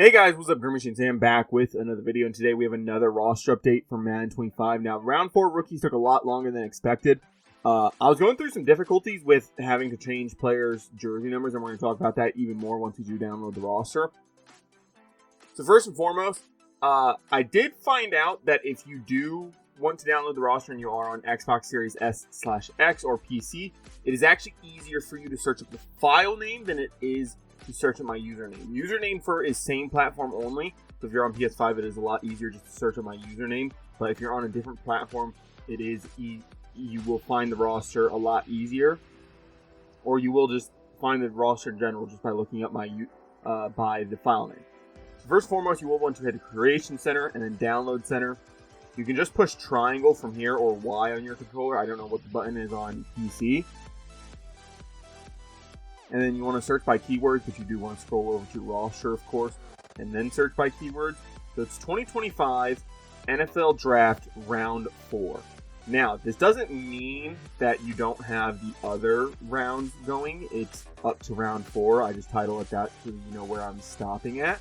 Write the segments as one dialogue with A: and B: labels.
A: Hey guys, what's up? GreenMachineSam back with another video, and today we have another roster update for Madden 25. Now, round 4 rookies took a lot longer than expected. I was going through some difficulties with having to change players' jersey numbers, and we're going to talk about that even more once we do download the roster. So first and foremost, I did find out that if you do want to download the roster and you are on Xbox Series S/X or PC, it is actually easier for you to search up the file name than it is to search up my username. Username for is same platform only. So if you're on PS5, it is a lot easier just to search up my username. But if you're on a different platform, it is you will find the roster a lot easier, or you will just find the roster in general just by looking up my by the file name. So first and foremost, you will want to hit the Creation Center and then Download Center. You can just push triangle from here or Y on your controller. I don't know what the button is on PC. And then you want to search by keywords, but you do want to scroll over to roster, of course, and then search by keywords. So it's 2025 NFL Draft Round 4. Now, this doesn't mean that you don't have the other rounds going. It's up to round 4. I just title it that so you know where I'm stopping at.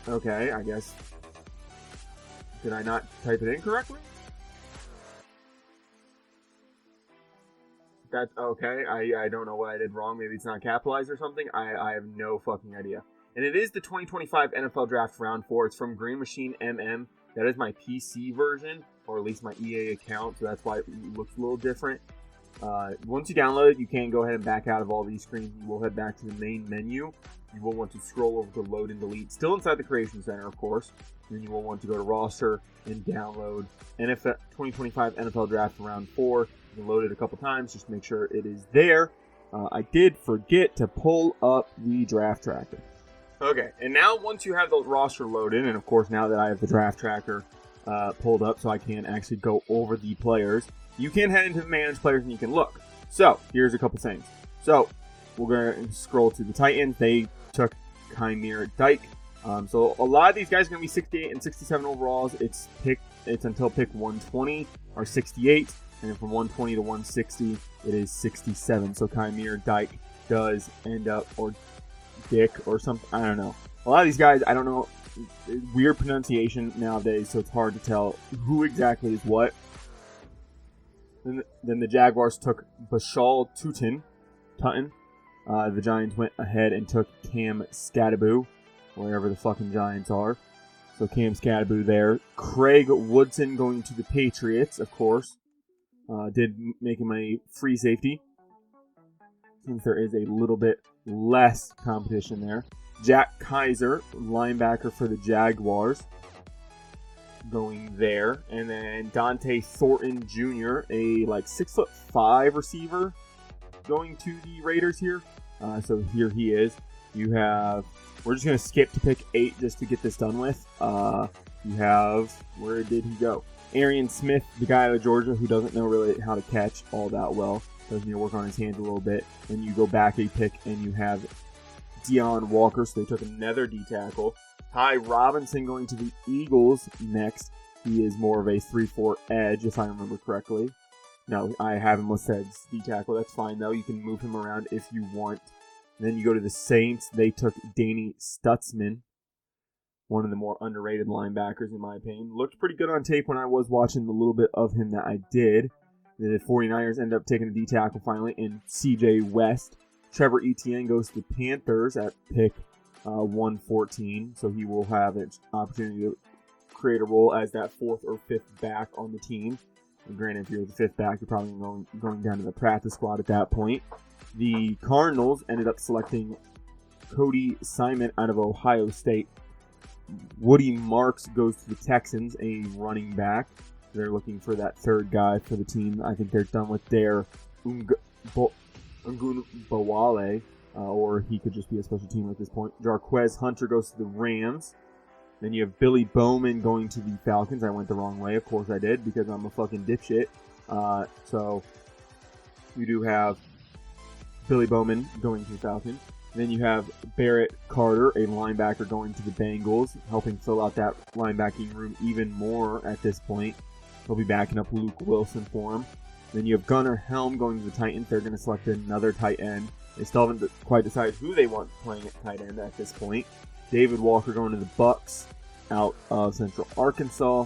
A: Okay, I guess. Did I not type it in correctly? That's okay. I don't know what I did wrong. Maybe it's not capitalized or something. I have no fucking idea. And it is the 2025 NFL Draft Round 4. It's from GreenMachineSam. That is my PC version, or at least my EA account, so that's why it looks a little different. Once you download it, you can go ahead and back out of all these screens. You will head back to the main menu. You will want to scroll over to Load and Delete, still inside the Creation Center, of course. Then you will want to go to Roster and download 2025 NFL Draft Round 4. You can load it a couple times, just make sure it is there. I did forget to pull up the draft tracker. Okay, and now once you have the roster loaded, and of course now that I have the draft tracker pulled up so I can actually go over the players, you can head into Manage Players and you can look. So, here's a couple things. So, we're going to scroll to the Titans. They took Chimere Dyke. So, a lot of these guys are going to be 68 and 67 overalls. It's until pick 120 or 68. And then from 120 to 160, it is 67. So Chimere Dyke does end up, or Dick or something. I don't know. A lot of these guys, I don't know. Weird pronunciation nowadays, so it's hard to tell who exactly is what. Then the Jaguars took Bashal Tutton. The Giants went ahead and took Cam Skattebo, wherever the fucking Giants are. So Cam Skattebo there. Craig Woodson going to the Patriots, of course. Did make him a free safety, since there is a little bit less competition there. Jack Kaiser, linebacker for the Jaguars, going there. And then Dante Thornton Jr., a 6'5" receiver, going to the Raiders here. So here he is. We're just going to skip to pick 8 just to get this done with. Where did he go? Arian Smith, the guy out of Georgia who doesn't know really how to catch all that well. Does need to work on his hands a little bit. Then you go back a pick and you have Deion Walker, so they took another D-tackle. Ty Robinson going to the Eagles next. He is more of a 3-4 edge, if I remember correctly. No, I have him listed as D-tackle. That's fine, though. You can move him around if you want. And then you go to the Saints. They took Danny Stutzman, one of the more underrated linebackers, in my opinion. Looked pretty good on tape when I was watching the little bit of him that I did. The 49ers ended up taking a D-tackle finally in C.J. West. Trevor Etienne goes to the Panthers at pick 114, so he will have an opportunity to create a role as that 4th or 5th back on the team. And granted, if you're the 5th back, you're probably going down to the practice squad at that point. The Cardinals ended up selecting Cody Simon out of Ohio State. Woody Marks goes to the Texans, a running back. They're looking for that 3rd guy for the team. I think they're done with their Ungunbawale, or he could just be a special teamer at this point. Jarquez Hunter goes to the Rams. Then you have Billy Bowman going to the Falcons. I went the wrong way. Of course I did, because I'm a fucking dipshit. So you do have Billy Bowman going to the Falcons. Then you have Barrett Carter, a linebacker, going to the Bengals, helping fill out that linebacking room even more at this point. He'll be backing up Luke Wilson for him. Then you have Gunnar Helm going to the Titans. They're going to select another tight end. They still haven't quite decided who they want playing at tight end at this point. David Walker going to the Bucks out of Central Arkansas.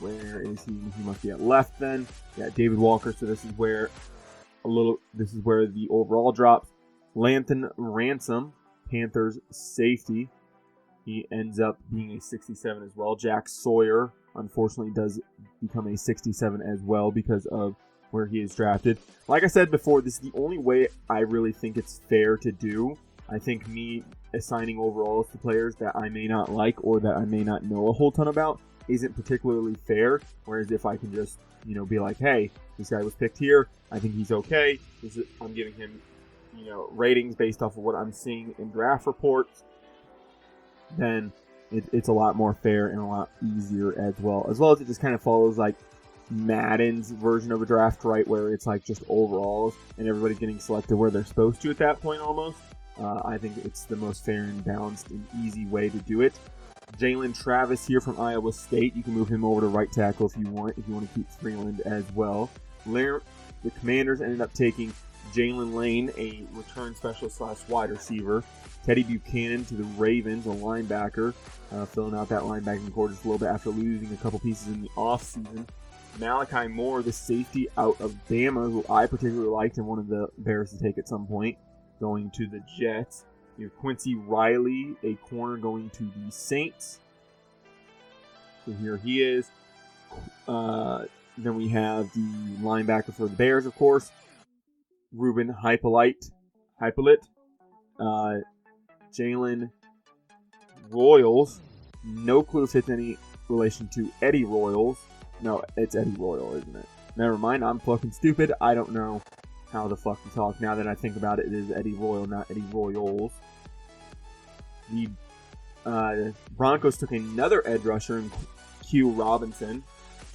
A: Where is he? He must be at left then. Yeah, David Walker. So this is where the overall drops. Lanthan Ransom, Panthers safety. He ends up being a 67 as well. Jack Sawyer, unfortunately, does become a 67 as well because of where he is drafted. Like I said before, this is the only way I really think it's fair to do. I think me assigning overalls to players that I may not like or that I may not know a whole ton about isn't particularly fair. Whereas if I can just, be like, hey, this guy was picked here. I think he's okay. I'm giving him, ratings based off of what I'm seeing in draft reports. Then it's a lot more fair and a lot easier as well. As well as it just kind of follows like Madden's version of a draft, right, where it's like just overalls and everybody's getting selected where they're supposed to at that point almost. I think it's the most fair and balanced and easy way to do it. Jalen Travis here from Iowa State. You can move him over to right tackle if you want to keep Freeland as well. The Commanders ended up taking Jalen Lane, a return specialist / wide receiver. Teddy Buchanan to the Ravens, a linebacker, filling out that linebacking core just a little bit after losing a couple pieces in the offseason. Malachi Moore, the safety out of Bama, who I particularly liked and wanted the Bears to take at some point, going to the Jets. You have Quincy Riley, a corner, going to the Saints. So here he is. Then we have the linebacker for the Bears, of course, Ruben Hypolite. Jalen Royals. No clue if it's any relation to Eddie Royals. No, it's Eddie Royal, isn't it? Never mind, I'm fucking stupid. I don't know how the fuck to talk. Now that I think about it, it is Eddie Royal, not Eddie Royals. The Broncos took another edge rusher in Q Robinson.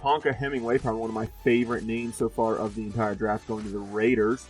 A: Tonka Hemingway, probably one of my favorite names so far of the entire draft, going to the Raiders.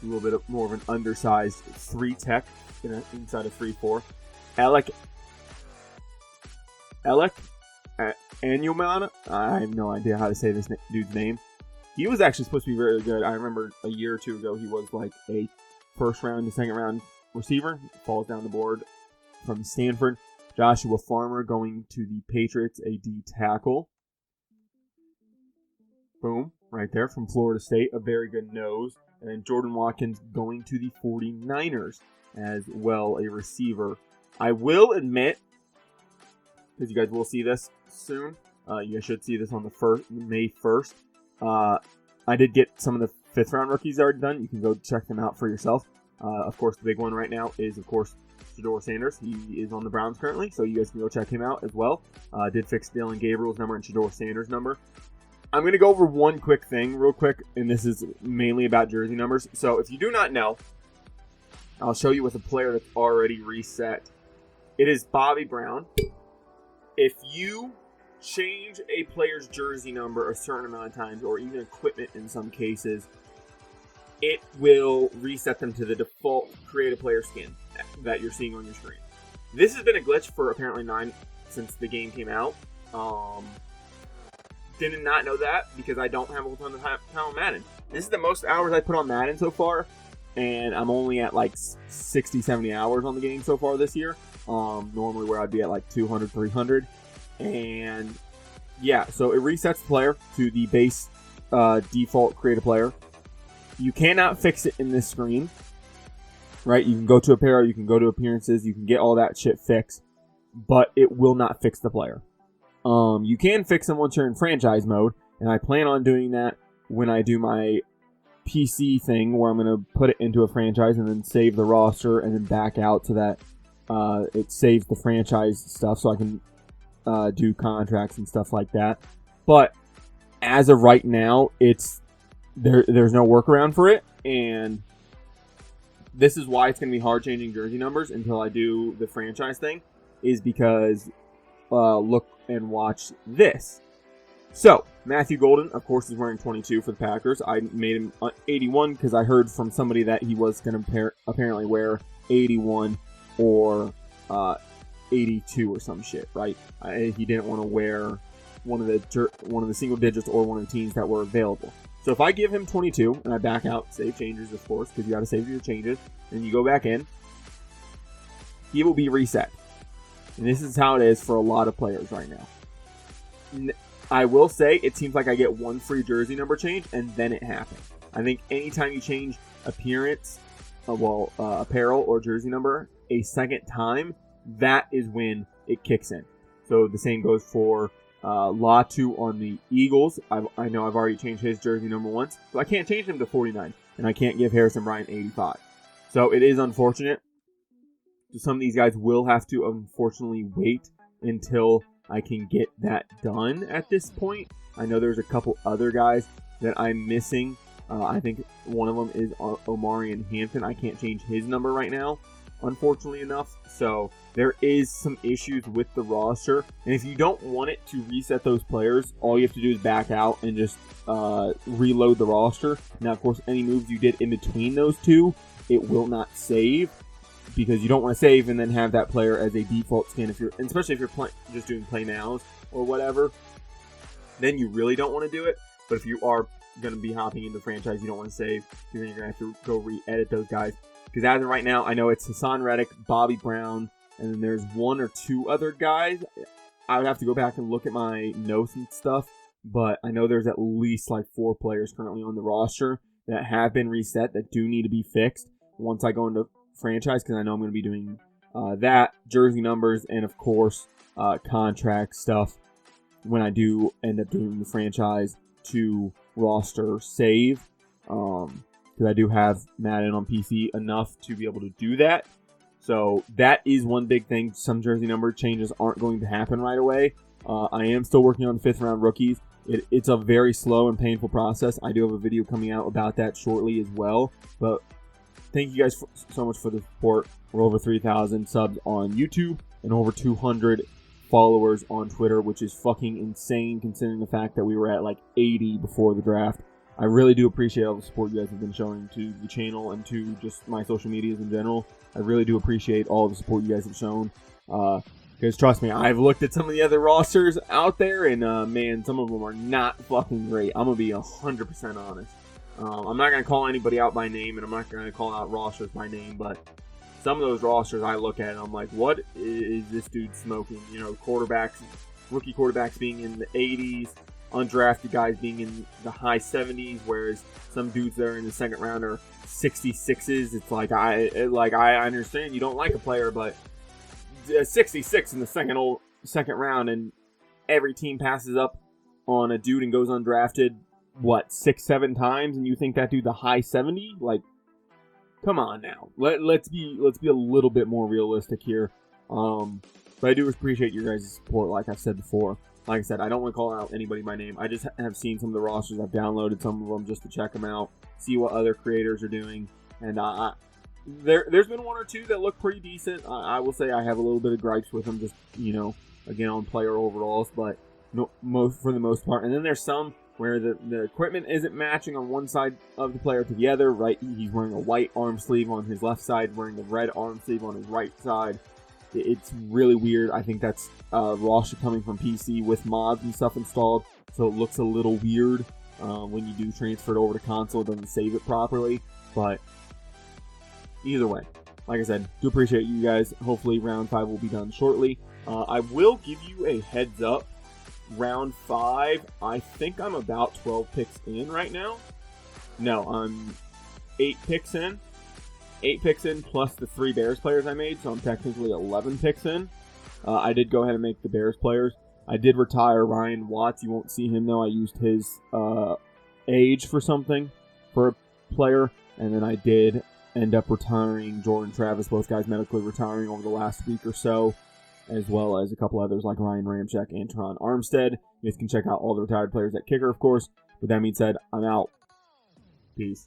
A: A little bit more of an undersized 3 tech inside of 3-4. Alec Anuman. I have no idea how to say this dude's name. He was actually supposed to be very good. I remember a year or two ago he was like a first round to second round receiver. Falls down the board from Stanford. Joshua Farmer going to the Patriots, a D tackle. Boom, right there from Florida State, a very good nose. And then Jordan Watkins going to the 49ers as well, a receiver. I will admit, because you guys will see this soon, you guys should see this on the May 1st. I did get some of the 5th round rookies already done. You can go check them out for yourself. Of course, the big one right now is, of course, Shedeur Sanders. He is on the Browns currently, so you guys can go check him out as well. Did fix Dylan Gabriel's number and Shedeur Sanders' number. I'm going to go over one quick thing real quick, and this is mainly about jersey numbers. So if you do not know, I'll show you with a player that's already reset. It is Bobby Brown. If you change a player's jersey number a certain amount of times, or even equipment in some cases, it will reset them to the default create a player skin that you're seeing on your screen. This has been a glitch for apparently 9 since the game came out. Did not know that because I don't have a ton of time on Madden. This is the most hours I put on Madden so far, and I'm only at like 60, 70 hours on the game so far this year. Normally where I'd be at like 200, 300. And yeah, so it resets the player to the base default create a player. You cannot fix it in this screen, right? You can go to apparel, you can go to appearances, you can get all that shit fixed, but it will not fix the player. You can fix them once you're in franchise mode, and I plan on doing that when I do my PC thing, where I'm going to put it into a franchise and then save the roster and then back out so that it saves the franchise stuff so I can do contracts and stuff like that. But as of right now, there's no workaround for it, and this is why it's going to be hard changing jersey numbers until I do the franchise thing, is because look and watch this. So, Matthew Golden, of course, is wearing 22 for the Packers. I made him 81 because I heard from somebody that he was going to apparently wear 81 or 82 or some shit, right? He didn't want to wear one of the single digits or one of the teams that were available. So if I give him 22 and I back out, save changes, of course, because you got to save your changes, and you go back in, he will be reset. And this is how it is for a lot of players right now. I will say it seems like I get one free jersey number change, and then it happens. I think anytime you change appearance, apparel or jersey number a second time, that is when it kicks in. So the same goes for Latu on the Eagles. I know I've already changed his jersey number once, so I can't change him to 49, and I can't give Harrison Bryant 85. So it is unfortunate. So some of these guys will have to unfortunately wait until I can get that done at this point. I know there's a couple other guys that I'm missing. I think one of them is Omarion Hampton. I can't change his number right now, unfortunately enough. So there is some issues with the roster. And if you don't want it to reset those players, all you have to do is back out and just reload the roster. Now, of course, any moves you did in between those two, it will not save, because you don't want to save and then have that player as a default skin, especially if you're just doing play nows or whatever. Then you really don't want to do it. But if you are going to be hopping into the franchise, you don't want to save, then you're going to have to go re-edit those guys. Because as of right now, I know it's Hassan Reddick, Bobby Brown, and then there's one or two other guys. I would have to go back and look at my notes and stuff, but I know there's at least like 4 players currently on the roster that have been reset that do need to be fixed once I go into franchise, because I know I'm going to be doing that, jersey numbers, and of course contract stuff when I do end up doing the franchise to roster save, because I do have Madden on PC enough to be able to do that. So that is one big thing. Some jersey number changes aren't going to happen right away. I am still working on 5th round rookies. It's a very slow and painful process. I do have a video coming out about that shortly as well. But thank you guys so much for the support. We're over 3,000 subs on YouTube and over 200 followers on Twitter, which is fucking insane considering the fact that we were at like 80 before the draft. I really do appreciate all the support you guys have been showing to the channel and to just my social medias in general. I really do appreciate all the support you guys have shown. Because trust me, I've looked at some of the other rosters out there, and man, some of them are not fucking great. I'm going to be 100% honest. I'm not going to call anybody out by name, and I'm not going to call out rosters by name, but some of those rosters I look at and I'm like, what is this dude smoking? You know, quarterbacks, rookie quarterbacks being in the 80s, undrafted guys being in the high 70s, whereas some dudes that are in the second round are 66s. It's like I understand you don't like a player, but 66 in the second round, and every team passes up on a dude and goes undrafted, what, 6-7 times, and you think that dude's a high 70? Like, come on now. Let's be a little bit more realistic here. But I do appreciate your guys' support, like I've said before. Like I said, I don't want to call out anybody by name. I just have seen some of the rosters. I've downloaded some of them just to check them out, see what other creators are doing, and there's been one or two that look pretty decent. I will say I have a little bit of gripes with them, just, you know, again on player overalls, but for the most part. And then there's some where the equipment isn't matching on one side of the player to the other, right? He's wearing a white arm sleeve on his left side, wearing a red arm sleeve on his right side. It's really weird. I think that's roster coming from PC with mods and stuff installed, so it looks a little weird when you do transfer it over to console. It doesn't save it properly, but either way, like I said, do appreciate you guys. Hopefully round 5 will be done shortly. I will give you a heads up. Round 5, I think I'm about 12 picks in right now. No, I'm 8 picks in. 8 picks in plus the 3 Bears players I made, so I'm technically 11 picks in. I did go ahead and make the Bears players. I did retire Ryan Watts. You won't see him though. I used his age for a player, and then I did end up retiring Jordan Travis, both guys medically retiring over the last week or so, as well as a couple others like Ryan Ramczyk and Teron Armstead. You guys can check out all the retired players at kicker, of course. With that being said, I'm out. Peace.